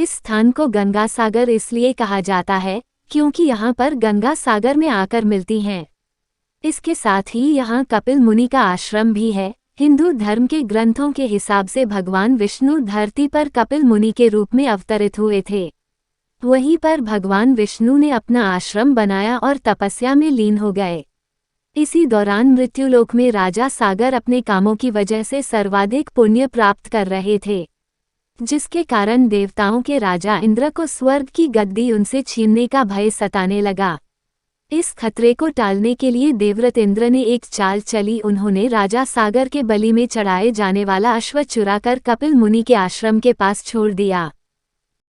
इस स्थान को गंगा सागर इसलिए कहा जाता है क्योंकि यहाँ पर गंगा सागर में आकर मिलती हैं। इसके साथ ही यहाँ कपिल मुनि का आश्रम भी है। हिंदू धर्म के ग्रंथों के हिसाब से भगवान विष्णु धरती पर कपिल मुनि के रूप में अवतरित हुए थे। वहीं पर भगवान विष्णु ने अपना आश्रम बनाया और तपस्या में लीन हो गए। इसी दौरान मृत्युलोक में राजा सागर अपने कामों की वजह से सर्वाधिक पुण्य प्राप्त कर रहे थे, जिसके कारण देवताओं के राजा इंद्र को स्वर्ग की गद्दी उनसे छीनने का भय सताने लगा। इस खतरे को टालने के लिए देवव्रत इंद्र ने एक चाल चली। उन्होंने राजा सागर के बलि में चढ़ाए जाने वाला अश्व चुराकर कपिल मुनि के आश्रम के पास छोड़ दिया।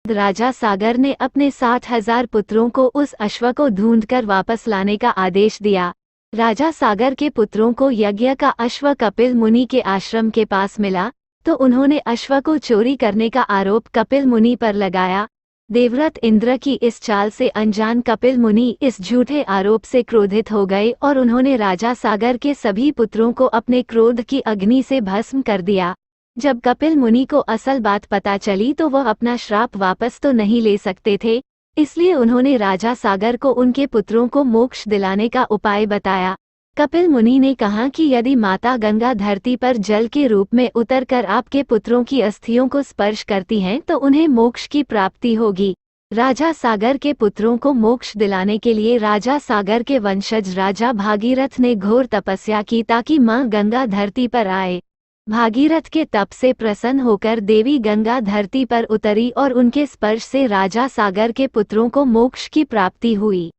राजा सागर ने अपने 60,000 पुत्रों को उस अश्व को ढूंढकर वापस लाने का आदेश दिया। राजा सागर के पुत्रों को यज्ञ का अश्व कपिल मुनि के आश्रम के पास मिला तो उन्होंने अश्व को चोरी करने का आरोप कपिल मुनि पर लगाया। देवव्रत इंद्र की इस चाल से अनजान कपिल मुनि इस झूठे आरोप से क्रोधित हो गए और उन्होंने राजा सागर के सभी पुत्रों को अपने क्रोध की अग्नि से भस्म कर दिया। जब कपिल मुनि को असल बात पता चली तो वह अपना श्राप वापस तो नहीं ले सकते थे, इसलिए उन्होंने राजा सागर को उनके पुत्रों को मोक्ष दिलाने का उपाय बताया। कपिल मुनि ने कहा कि यदि माता गंगा धरती पर जल के रूप में उतरकर आपके पुत्रों की अस्थियों को स्पर्श करती हैं तो उन्हें मोक्ष की प्राप्ति होगी। राजा सागर के पुत्रों को मोक्ष दिलाने के लिए राजा सागर के वंशज राजा भागीरथ ने घोर तपस्या की ताकि मां गंगा धरती पर आए। भागीरथ के तप से प्रसन्न होकर देवी गंगा धरती पर उतरी और उनके स्पर्श से राजा सागर के पुत्रों को मोक्ष की प्राप्ति हुई।